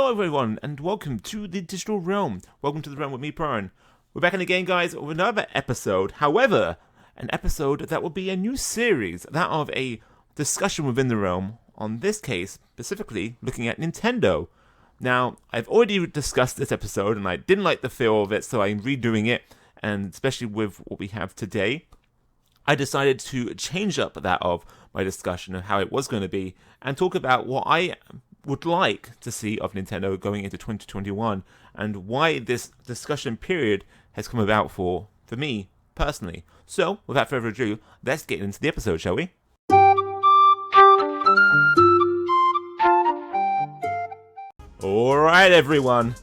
Hello everyone, and welcome to the digital realm. Welcome to the realm with me, Prowen. We're back in again, guys, with another episode. However, an episode that will be a new series, that of a discussion within the realm, on this case, specifically looking at Nintendo. Now, I've already discussed this episode, and I didn't like the feel of it, so I'm redoing it, and especially with what we have today, I decided to change up that of my discussion of how it was going to be, and talk about what I would like to see of Nintendo going into 2021 and why this discussion period has come about for me personally. So, without further ado, let's get into the episode, shall we? Alright everyone,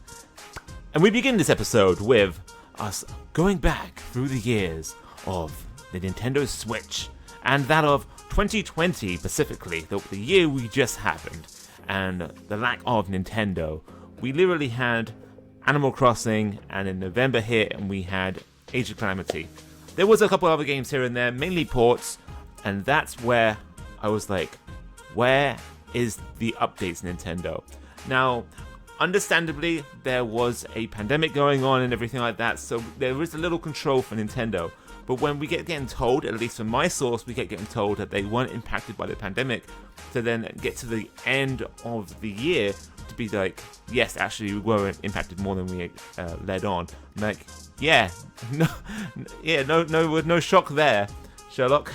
and we begin this episode with us going back through the years of the Nintendo Switch, and that of 2020 specifically, the year we just happened. And the lack of Nintendo. We literally had Animal Crossing, and in November hit, and we had Age of Calamity. There was a couple other games here and there, mainly ports, and that's where I was like, where is the updates, Nintendo? Now, understandably, there was a pandemic going on and everything like that, so there was a little control for Nintendo. But when we get getting told, at least from my source, we get getting told that they weren't impacted by the pandemic, to then get to the end of the year to be like, yes, actually we were impacted more than we led on. I'm like, no shock there, Sherlock.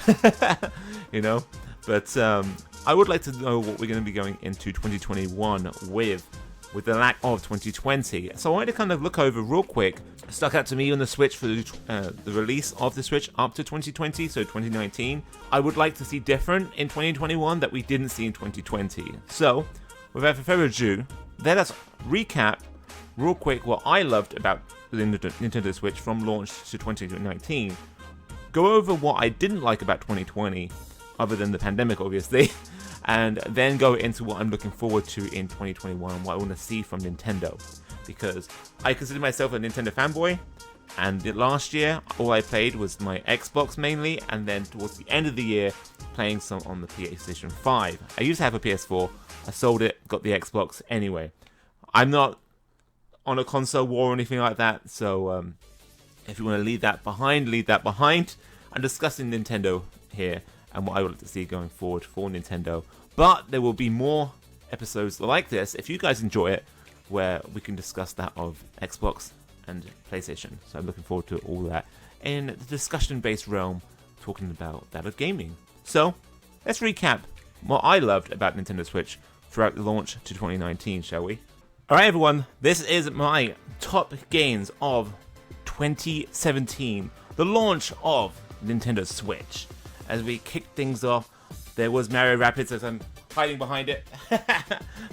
you know. But I would like to know what we're going to be going into 2021 with the lack of 2020. So I wanted to kind of look over real quick. It stuck out to me on the Switch for the release of the Switch up to 2020, so 2019. I would like to see different in 2021 that we didn't see in 2020. So, without further ado, let us recap real quick what I loved about the Nintendo Switch from launch to 2019. Go over what I didn't like about 2020, other than the pandemic obviously, and then go into what I'm looking forward to in 2021 and what I want to see from Nintendo. Because I consider myself a Nintendo fanboy, and last year all I played was my Xbox mainly, and then towards the end of the year playing some on the PlayStation 5. I used to have a PS4, I sold it, got the Xbox anyway. I'm not on a console war or anything like that, so if you want to leave that behind. I'm discussing Nintendo here and what I would like to see going forward for Nintendo. But there will be more episodes like this, if you guys enjoy it, where we can discuss that of Xbox and PlayStation. So I'm looking forward to all that in the discussion-based realm, talking about that of gaming. So let's recap what I loved about Nintendo Switch throughout the launch to 2019, shall we? Alright everyone, this is my top games of 2017, the launch of Nintendo Switch. As we kick things off, there was Mario Rapids, as I'm hiding behind it.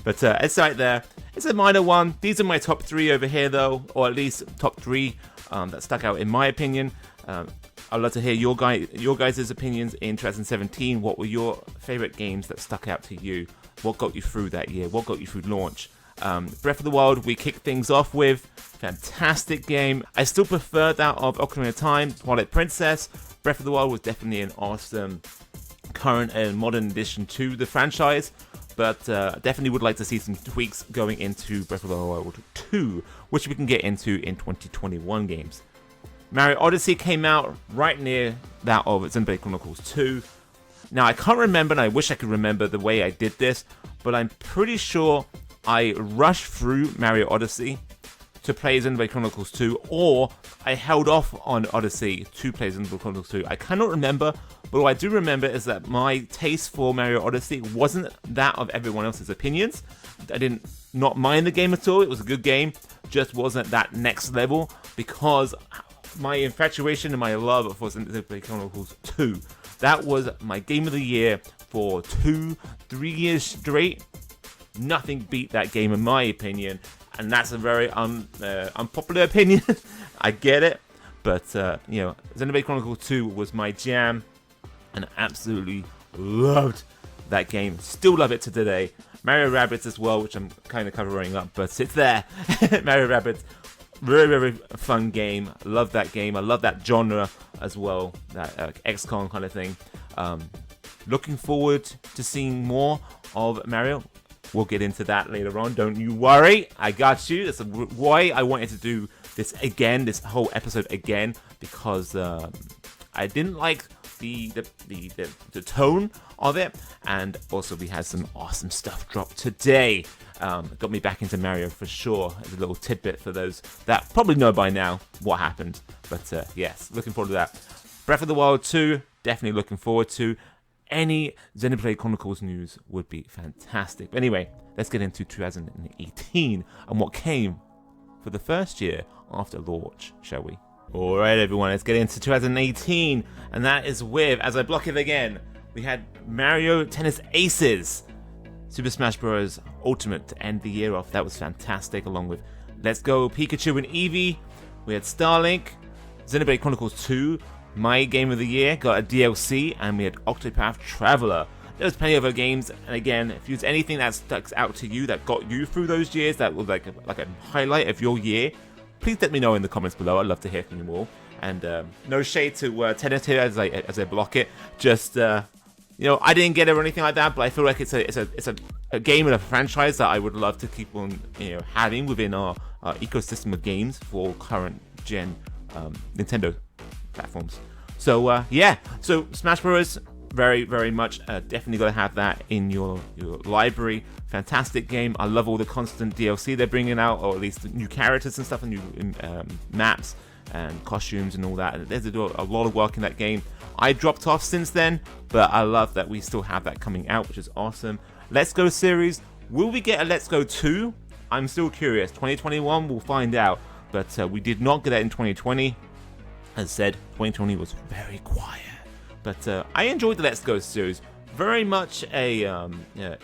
But it's right there. It's a minor one. These are my top 3 over here, though, or at least top 3 that stuck out in my opinion. I'd love to hear your guys' opinions in 2017. What were your favorite games that stuck out to you? What got you through that year? What got you through launch? Breath of the Wild, we kicked things off with. Fantastic game. I still prefer that of Ocarina of Time, Twilight Princess. Breath of the Wild was definitely an awesome current and modern addition to the franchise, but definitely would like to see some tweaks going into Breath of the Wild 2, which we can get into in 2021 games. Mario Odyssey came out right near that of Xenoblade Chronicles 2. Now I can't remember, and I wish I could remember the way I did this, but I'm pretty sure I rushed through Mario Odyssey to play Xenoblade Chronicles 2, or I held off on Odyssey to play Xenoblade Chronicles 2. I cannot remember, but what I do remember is that my taste for Mario Odyssey wasn't that of everyone else's opinions. I did not mind the game at all. It was a good game, just wasn't that next level, because my infatuation and my love for Xenoblade Chronicles 2, that was my game of the year for 2-3 years straight. Nothing beat that game in my opinion, and that's a very unpopular opinion. I get it, but Xenoblade Chronicles 2 was my jam, and I absolutely loved that game. Still love it to today. Mario Rabbids as well, which I'm kind of covering up, but it's there. Mario Rabbids, very, very fun game. Love that game. I love that genre as well, that XCOM kind of thing. Looking forward to seeing more of Mario. We'll get into that later on. Don't you worry. I got you. That's why I wanted to do this again, this whole episode again, because I didn't like the tone of it, and also we had some awesome stuff drop today. Got me back into Mario for sure, as a little tidbit for those that probably know by now what happened. But yes, looking forward to that. Breath of the Wild 2, definitely looking forward to. Any Xenoblade Chronicles news would be fantastic. But anyway, let's get into 2018 and what came for the first year after launch, shall we? Alright everyone, let's get into 2018, and that is with, as I block it again, we had Mario Tennis Aces, Super Smash Bros. Ultimate to end the year off. That was fantastic, along with Let's Go Pikachu and Eevee. We had Starlink, Xenoblade Chronicles 2, my game of the year, got a DLC, and we had Octopath Traveler. There's plenty of other games, and again, if there's anything that sticks out to you that got you through those years, that was like a highlight of your year, please let me know in the comments below. I'd love to hear from you all. And no shade to Tennis here as I block it. Just I didn't get it or anything like that, but I feel like it's a game and a franchise that I would love to keep on having within our ecosystem of games for current gen Nintendo platforms. So so Smash Bros. Very, very much definitely got to have that in your library. Fantastic game. I love all the constant DLC they're bringing out, or at least the new characters and stuff, and new maps and costumes and all that. There's a lot of work in that game. I dropped off since then, but I love that we still have that coming out, which is awesome. Let's Go series. Will we get a Let's Go 2? I'm still curious. 2021, we'll find out. But we did not get that in 2020. As I said, 2020 was very quiet. But I enjoyed the Let's Go series. Very much a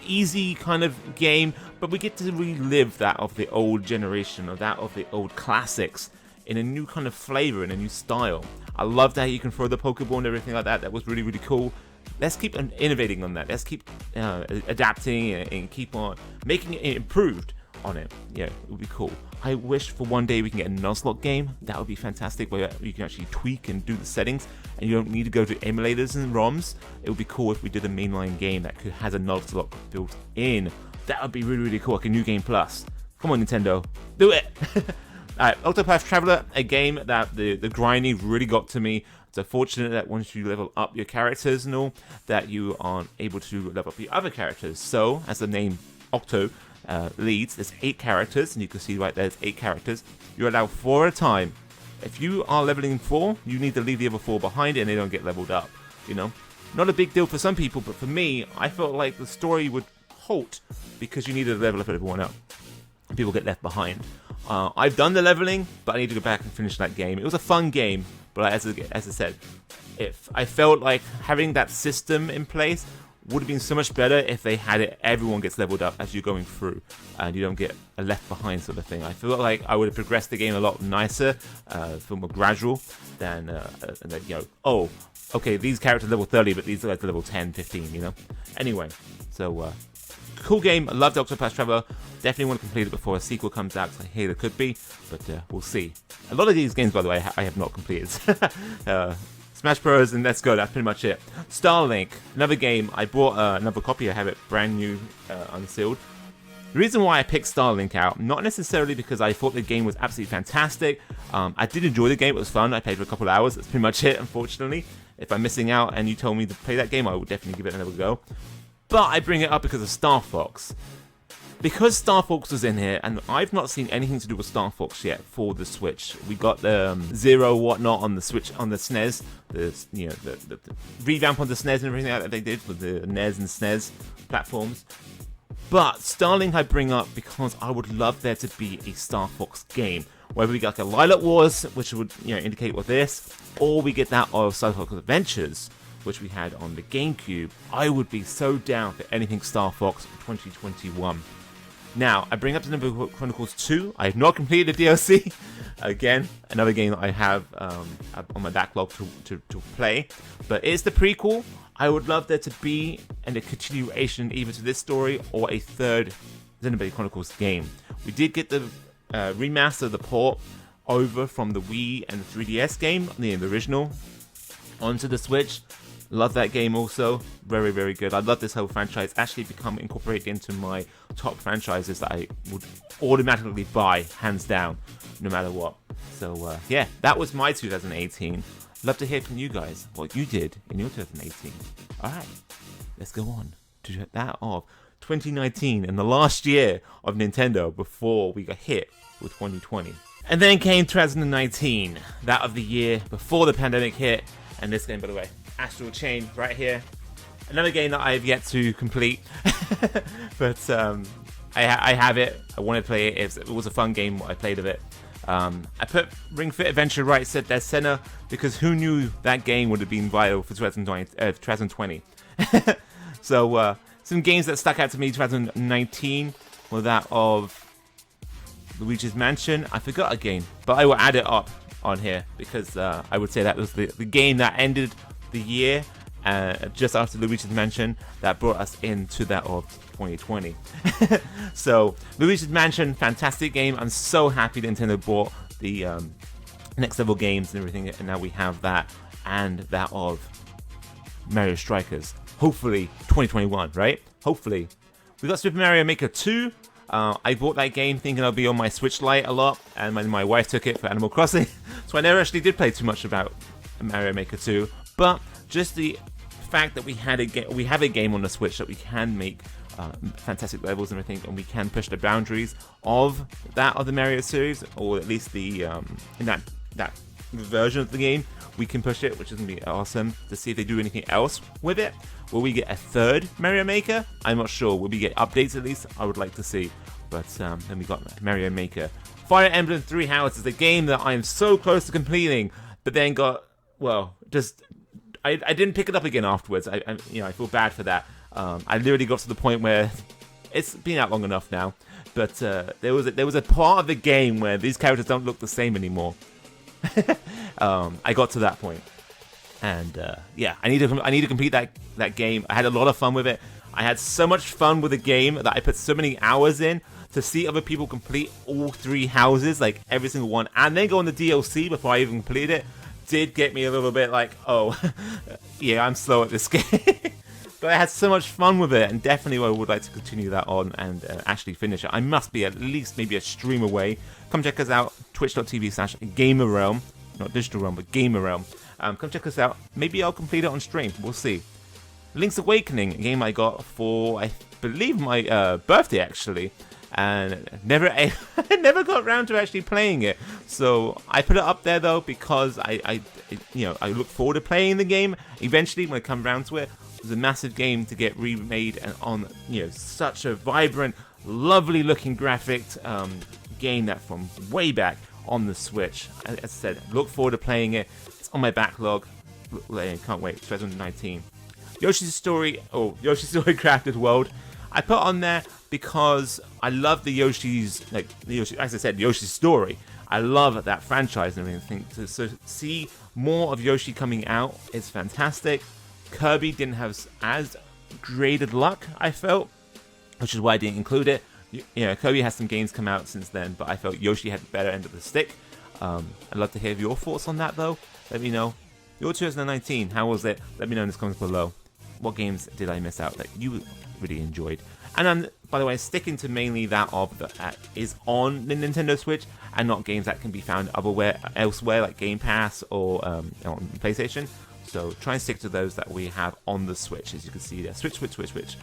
easy kind of game, but we get to relive that of the old generation, or that of the old classics, in a new kind of flavor, in a new style. I loved how you can throw the Pokeball and everything like that. That was really, really cool. Let's keep innovating on that. Let's keep adapting and keep on making it improved on it. Yeah, it would be cool. I wish for one day we can get a Nuzlocke game. That would be fantastic, where you can actually tweak and do the settings, and you don't need to go to emulators and ROMs. It would be cool if we did a mainline game that has a Nuzlocke built in. That would be really, really cool, like a New Game Plus. Come on, Nintendo, do it! Alright, Octopath Traveler, a game that the grinding really got to me. It's unfortunate that once you level up your characters and all, that you aren't able to level up your other characters. So, as the name Octo leads, there's 8 characters, and you can see right there's 8 characters. You're allowed 4 at a time. If you are leveling 4, you need to leave the other 4 behind, and they don't get leveled up. Not a big deal for some people, but for me, I felt like the story would halt because you needed to level up everyone up. People get left behind. I've done the leveling, but I need to go back and finish that game. It was a fun game, but as I said, if I felt like having that system in place would have been so much better if they had it, everyone gets leveled up as you're going through, and you don't get a left behind sort of thing. I feel like I would have progressed the game a lot nicer, feel more gradual than, oh, okay, these characters level 30, but these are like level 10, 15, Anyway, so, cool game. I loved Octopath Traveler. Definitely want to complete it before a sequel comes out, because I hear there could be, but we'll see. A lot of these games, by the way, I have not completed. Smash Bros. And Let's Go, that's pretty much it. Starlink, another game. I bought another copy. I have it brand new, unsealed. The reason why I picked Starlink out, not necessarily because I thought the game was absolutely fantastic. I did enjoy the game. It was fun. I played for a couple of hours. That's pretty much it, unfortunately. If I'm missing out and you told me to play that game, I would definitely give it another go. But I bring it up because of Star Fox. Because Star Fox was in here, and I've not seen anything to do with Star Fox yet for the Switch. We got the Zero whatnot on the Switch, on the SNES, the revamp on the SNES and everything like that they did with the NES and SNES platforms. But Starlink I bring up because I would love there to be a Star Fox game. Whether we got like a Lilac Wars, which would indicate what this, or we get that of Star Fox Adventures, which we had on the GameCube. I would be so down for anything Star Fox 2021. Now, I bring up the Xenoblade Chronicles 2. I have not completed the DLC. Again, another game that I have on my backlog to play. But it's the prequel. I would love there to be a continuation either to this story or a third Xenoblade Chronicles game. We did get the remaster, the port, over from the Wii and the 3DS game, the original, onto the Switch. Love that game also. Very, very good. I love this whole franchise. Actually become incorporated into my top franchises that I would automatically buy, hands down, no matter what. So, yeah, that was my 2018. Love to hear from you guys what you did in your 2018. Alright, let's go on to that of 2019 and the last year of Nintendo before we got hit with 2020. And then came 2019, that of the year before the pandemic hit. And this game, by the way, Astral Chain right here. Another game that I have yet to complete. But I have it. I want to play it. It was a fun game, what I played of it. I put Ring Fit Adventure right dead center because who knew that game would have been vital for 2020. So some games that stuck out to me 2019 were that of Luigi's Mansion. I forgot a game, but I will add it up on here because I would say that was the game that ended the year just after Luigi's Mansion that brought us into that of 2020. So Luigi's Mansion, fantastic game. I'm so happy Nintendo bought the next level games and everything, and now we have that and that of Mario Strikers. Hopefully 2021, right? Hopefully. We got Super Mario Maker 2. I bought that game thinking I'll be on my Switch Lite a lot, and my wife took it for Animal Crossing, so I never actually did play too much about Mario Maker 2. But just the fact that we have a game on the Switch that we can make fantastic levels and everything, and we can push the boundaries of the Mario series, or at least the in that version of the game, we can push it, which is gonna be awesome to see if they do anything else with it. Will we get a third Mario Maker? I'm not sure. Will we get updates at least? I would like to see. But then we got Mario Maker. Fire Emblem Three Houses is a game that I am so close to completing, but then I didn't pick it up again afterwards. I feel bad for that. I literally got to the point where it's been out long enough now, but there was a part of the game where these characters don't look the same anymore. I got to that point, and yeah, I need to complete that game. I had a lot of fun with it. I had so much fun with the game that I put so many hours in. To see other people complete all 3 houses, like every single one, and then go on the DLC before I even completed it, did get me a little bit like, oh, yeah, I'm slow at this game. But I had so much fun with it, and definitely I would like to continue that on and actually finish it. I must be at least maybe a stream away. Come check us out, twitch.tv/GamerRealm, not Digital Realm, but GamerRealm. Come check us out. Maybe I'll complete it on stream. We'll see. Link's Awakening, a game I got for, I believe, my birthday, actually. And I never got around to actually playing it. So I put it up there though because I look forward to playing the game eventually when I come around to it. It was a massive game to get remade and on such a vibrant, lovely looking graphic game that from way back on the Switch. As I said, look forward to playing it. It's on my backlog. Can't wait. 2019. Yoshi's Story Crafted World. I put on there because I love the Yoshi's, as I said, Yoshi's Story. I love that franchise and everything. So see more of Yoshi coming out is fantastic. Kirby didn't have as graded luck, I felt, which is why I didn't include it. Kirby has some games come out since then, but I felt Yoshi had the better end of the stick. I'd love to hear your thoughts on that, though. Let me know. Your 2019, how was it? Let me know in the comments below. What games did I miss out that you really enjoyed? And I'm, by the way, sticking to mainly that is on the Nintendo Switch and not games that can be found elsewhere, like Game Pass or on PlayStation. So try and stick to those that we have on the Switch, as you can see there. Switch.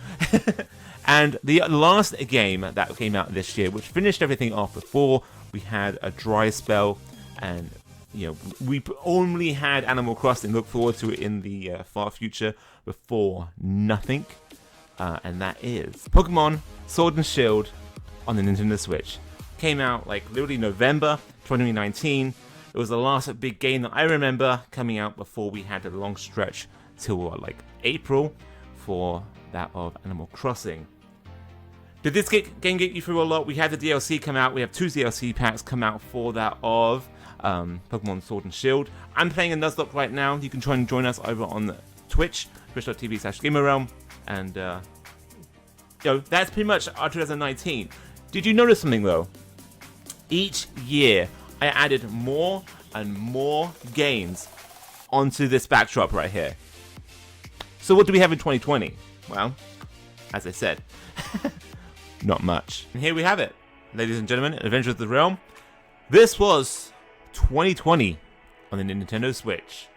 And the last game that came out this year, which finished everything off before we had a dry spell, and we only had Animal Crossing, look forward to it in the far future, before nothing. And that is Pokemon Sword and Shield on the Nintendo Switch. Came out literally November 2019. It was the last big game that I remember coming out before we had a long stretch till April for that of Animal Crossing. Did this game get you through a lot? We had the DLC come out. We have 2 DLC packs come out for that of Pokemon Sword and Shield. I'm playing a Nuzlocke right now. You can try and join us over on Twitch, twitch.tv/GamerRealm. And, that's pretty much our 2019. Did you notice something, though? Each year, I added more and more games onto this backdrop right here. So what do we have in 2020? Well, as I said, not much. And here we have it, ladies and gentlemen, Adventures of the Realm. This was 2020 on the Nintendo Switch.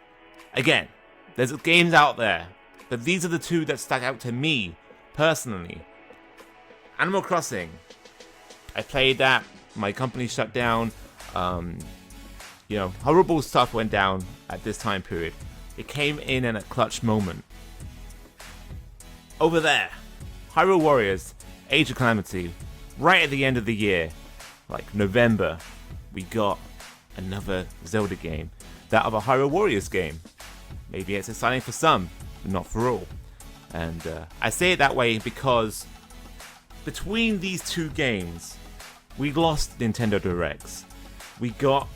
Again, there's games out there, but these are the two that stuck out to me, personally. Animal Crossing. I played that, my company shut down, horrible stuff went down at this time period. It came in a clutch moment. Over there, Hyrule Warriors, Age of Calamity, right at the end of the year, like November, we got another Zelda game. That of a Hyrule Warriors game. Maybe it's exciting for some, but not for all. And I say it that way because between these two games, we lost Nintendo Directs. We got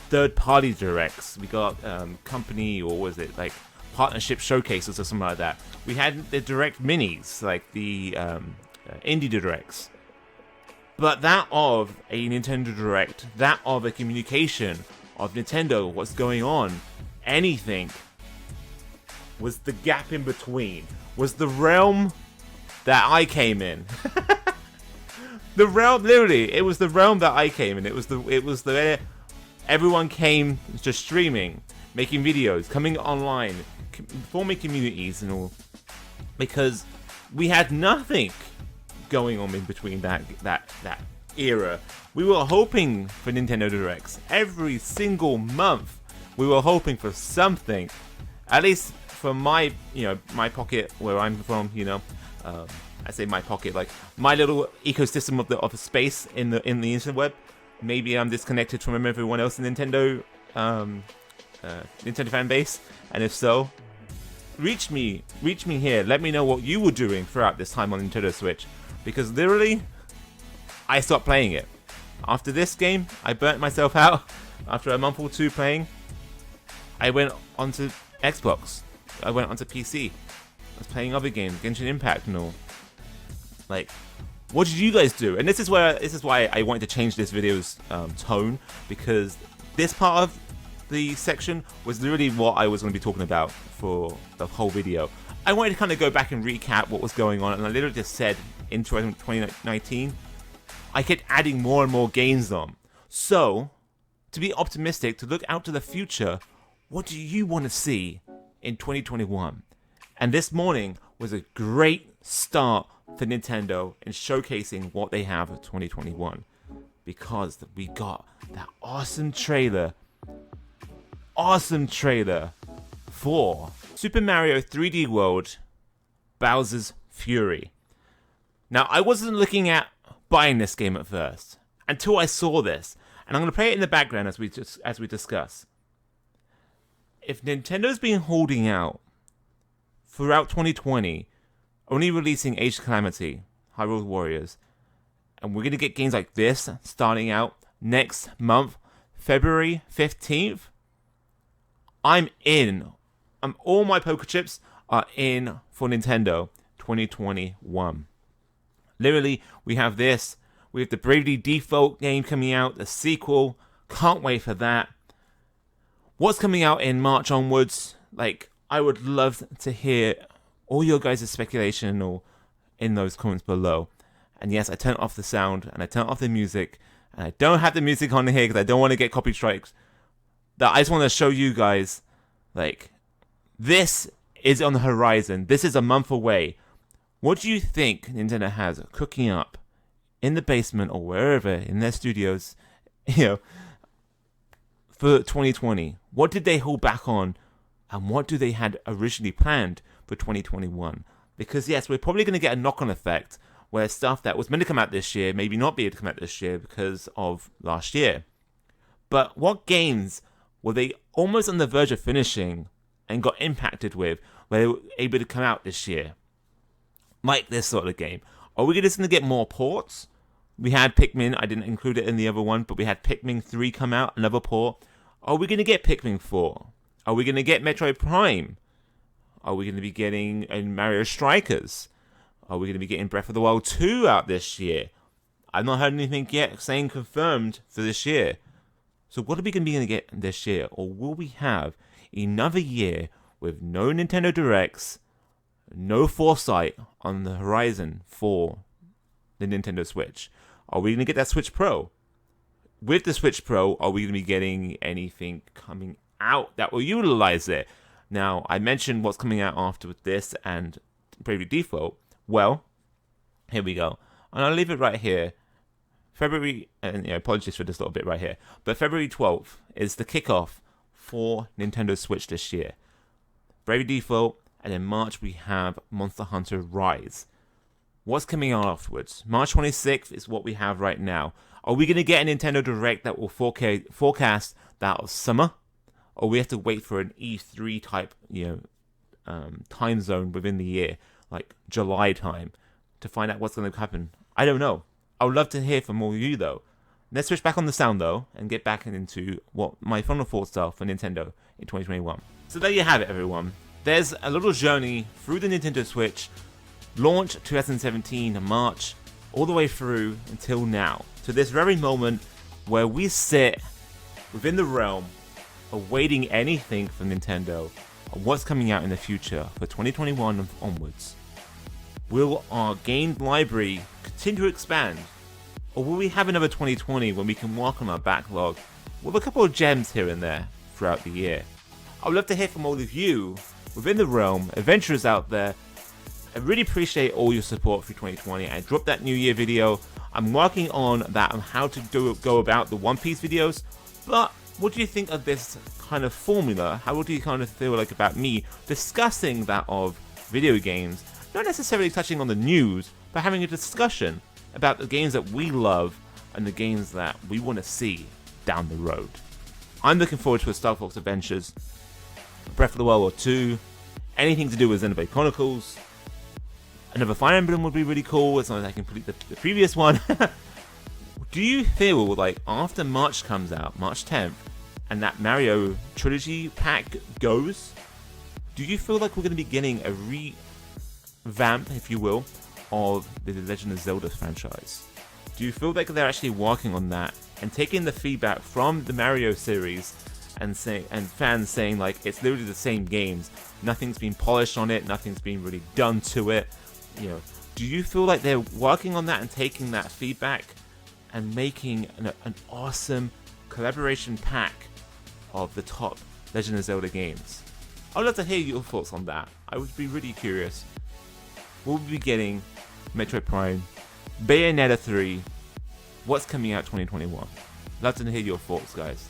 third-party Directs. We got company, or was it like partnership showcases or something like that. We had the Direct Minis, like the Indie Directs. But that of a Nintendo Direct, that of a communication of Nintendo, what's going on, anything, was the gap in between. Was the realm that I came in. The realm, literally, it was the realm that I came in. It was the everyone came just streaming, making videos, coming online, forming communities and all, because we had nothing going on in between that era. We were hoping for Nintendo Directs every single month. We were hoping for something, at least from my pocket where I'm from. I say my pocket, like my little ecosystem of space in the interweb. Maybe I'm disconnected from everyone else in Nintendo fan base, and if so, reach me here. Let me know what you were doing throughout this time on Nintendo Switch, because literally, I stopped playing it. After this game, I burnt myself out. After a month or two playing, I went onto Xbox. I went onto PC. I was playing other games, Genshin Impact and all. Like, what did you guys do? And this is why I wanted to change this video's tone, because this part of the section was literally what I was going to be talking about for the whole video. I wanted to kind of go back and recap what was going on, and I literally just said in 2019, I kept adding more and more games on. So, to be optimistic, to look out to the future, what do you want to see in 2021? And this morning was a great start for Nintendo in showcasing what they have for 2021, because we got that awesome trailer for Super Mario 3D World Bowser's Fury. Now, I wasn't looking at buying this game at first until I saw this, and I'm going to play it in the background as we discuss. If Nintendo's been holding out throughout 2020, only releasing Age of Calamity, Hyrule Warriors, and we're going to get games like this starting out next month, February 15th, I'm in. All my poker chips are in for Nintendo 2021. Literally, we have this. We have the Bravely Default game coming out, the sequel. Can't wait for that. What's coming out in March onwards? Like, I would love to hear all your guys' speculation or in those comments below. And yes, I turned off the sound and I turned off the music, and I don't have the music on here because I don't want to get copy strikes. That I just want to show you guys, like, this is on the horizon. This is a month away. What do you think Nintendo has cooking up in the basement or wherever in their studios, for 2020? What did they hold back on, and what do they had originally planned for 2021? Because yes, we're probably going to get a knock-on effect where stuff that was meant to come out this year maybe not be able to come out this year because of last year. But what games were they almost on the verge of finishing and got impacted with, where they were able to come out this year? Like this sort of game. Are we just going to get more ports? We had Pikmin, I didn't include it in the other one, but we had Pikmin 3 come out, another port. Are we going to get Pikmin 4? Are we going to get Metroid Prime? Are we going to be getting Mario Strikers? Are we going to be getting Breath of the Wild 2 out this year? I've not heard anything yet saying confirmed for this year. So what are we going to get this year? Or will we have another year with no Nintendo Directs, no foresight on the horizon for the Nintendo Switch. Are we going to get that Switch Pro? With the Switch Pro, are we going to be getting anything coming out that will utilize it? Now, I mentioned what's coming out after this and Bravely Default. Well, here we go. And I'll leave it right here. February, and apologies for this little bit right here, but February 12th is the kickoff for Nintendo Switch this year. Bravely Default, and in March we have Monster Hunter Rise. What's coming out afterwards? March 26th is what we have right now. Are we going to get a Nintendo Direct that will forecast that of summer? Or we have to wait for an E3 type, time zone within the year, like July time, to find out what's going to happen? I don't know. I would love to hear from all of you, though. Let's switch back on the sound, though, and get back into what my final thoughts are for Nintendo in 2021. So there you have it, everyone. There's a little journey through the Nintendo Switch, launch 2017 March, all the way through until now, to this very moment where we sit within the realm awaiting anything from Nintendo on what's coming out in the future for 2021 and onwards. Will our game library continue to expand? Or will we have another 2020 when we can walk on our backlog with a couple of gems here and there throughout the year? I would love to hear from all of you within the realm, adventurers out there. I really appreciate all your support for 2020. I dropped that New Year video. I'm working on that, on how to go about the One Piece videos. But what do you think of this kind of formula? How do you kind of feel like about me discussing that of video games? Not necessarily touching on the news, but having a discussion about the games that we love and the games that we want to see down the road. I'm looking forward to a Star Fox Adventures, Breath of the Wild 2, anything to do with Xenoblade Chronicles. Another Fire Emblem would be really cool, as long as I complete the previous one. Do you feel like after March comes out, March 10th, and that Mario Trilogy pack goes, do you feel like we're going to be getting a revamp, if you will, of the Legend of Zelda franchise? Do you feel like they're actually working on that and taking the feedback from the Mario series and fans saying like it's literally the same games, nothing's been polished on it, nothing's been really done to it? Do you feel like they're working on that and taking that feedback and making an awesome collaboration pack of the top Legend of Zelda games? I'd love to hear your thoughts on that. I would be really curious. We'll be getting Metroid Prime, Bayonetta 3, what's coming out 2021? Love to hear your thoughts, guys.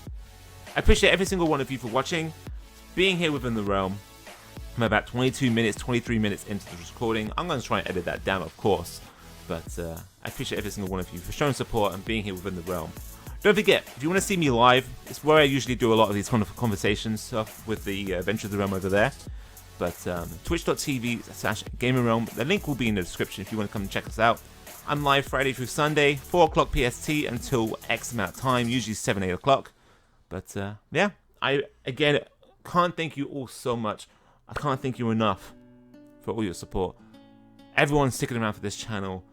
I appreciate every single one of you for watching, being here within the realm. I'm about 23 minutes into the recording. I'm going to try and edit that down, of course. But I appreciate every single one of you for showing support and being here within the realm. Don't forget, if you want to see me live, it's where I usually do a lot of these kind of conversations stuff with the Adventure of the Realm over there. But twitch.tv/GamerRealm. The link will be in the description if you want to come and check us out. I'm live Friday through Sunday, 4 o'clock PST until X amount of time, usually 7, 8 o'clock. But yeah, I again can't thank you all so much. I can't thank you enough for all your support. Everyone's sticking around for this channel.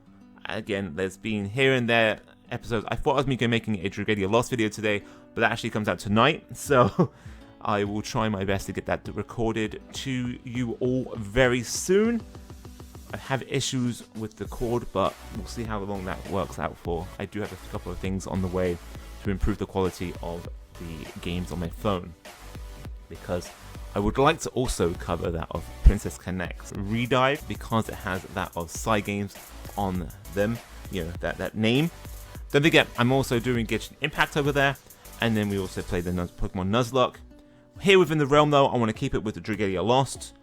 Again, there's been here and there episodes. I thought I was making a Dragalia Lost video today, but that actually comes out tonight. So I will try my best to get that recorded to you all very soon. I have issues with the cord, but we'll see how long that works out for. I do have a couple of things on the way to improve the quality of the games on my phone, because I would like to also cover that of Princess Connect Redive, because it has that of Cygames on them, that name. Don't forget, I'm also doing Genshin Impact over there, and then we also play the Pokemon Nuzlocke. Here within the realm, though, I want to keep it with the Dragalia Lost.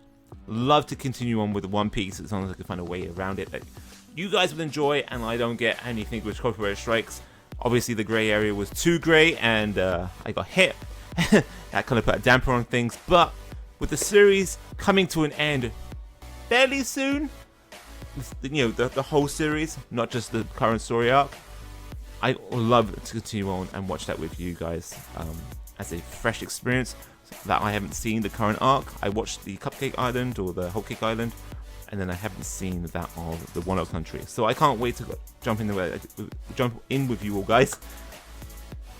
Love to continue on with the One Piece as long as I can find a way around it that you guys will enjoy, and I don't get anything with copyright strikes. Obviously, the grey area was too grey, and I got hit. That kind of put a damper on things, but with the series coming to an end fairly soon, the whole series, not just the current story arc, I would love to continue on and watch that with you guys as a fresh experience that I haven't seen the current arc. I watched the Cupcake Island or the Whole Cake Island, and then I haven't seen that of the One Up Country. So I can't wait to jump in with you all, guys.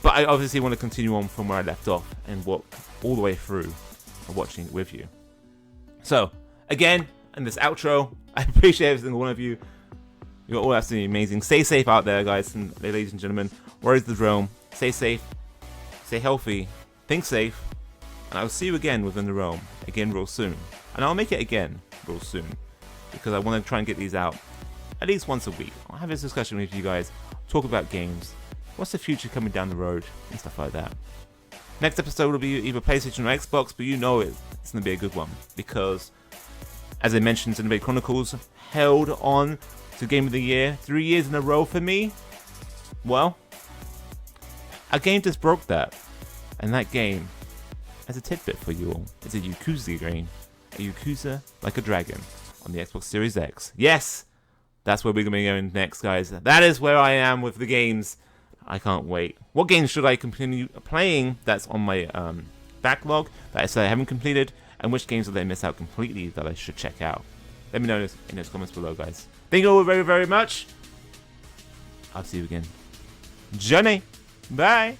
But I obviously want to continue on from where I left off and walk all the way through and watching it with you. So again, and this outro. I appreciate every single one of you. You're all absolutely amazing. Stay safe out there, guys and ladies and gentlemen. Where is the drone? Stay safe, stay healthy, think safe, and I'll see you again within the realm, again real soon. And I'll make it again real soon, because I want to try and get these out at least once a week. I'll have this discussion with you guys, talk about games, what's the future coming down the road, and stuff like that. Next episode will be either PlayStation or Xbox, but you know it's going to be a good one, because, as I mentioned, Xenoblade Chronicles held on to Game of the Year 3 years in a row for me. Well, a game just broke that, and that game, as a tidbit for you all, is a Yakuza game, a Yakuza Like a Dragon on the Xbox Series X. Yes, that's where we're going to be going next, guys. That is where I am with the games. I can't wait. What games should I continue playing that's on my backlog that I said I haven't completed, and which games did I miss out completely that I should check out? Let me know in those comments below, guys. Thank you all very, very much. I'll see you again. Johnny. Bye.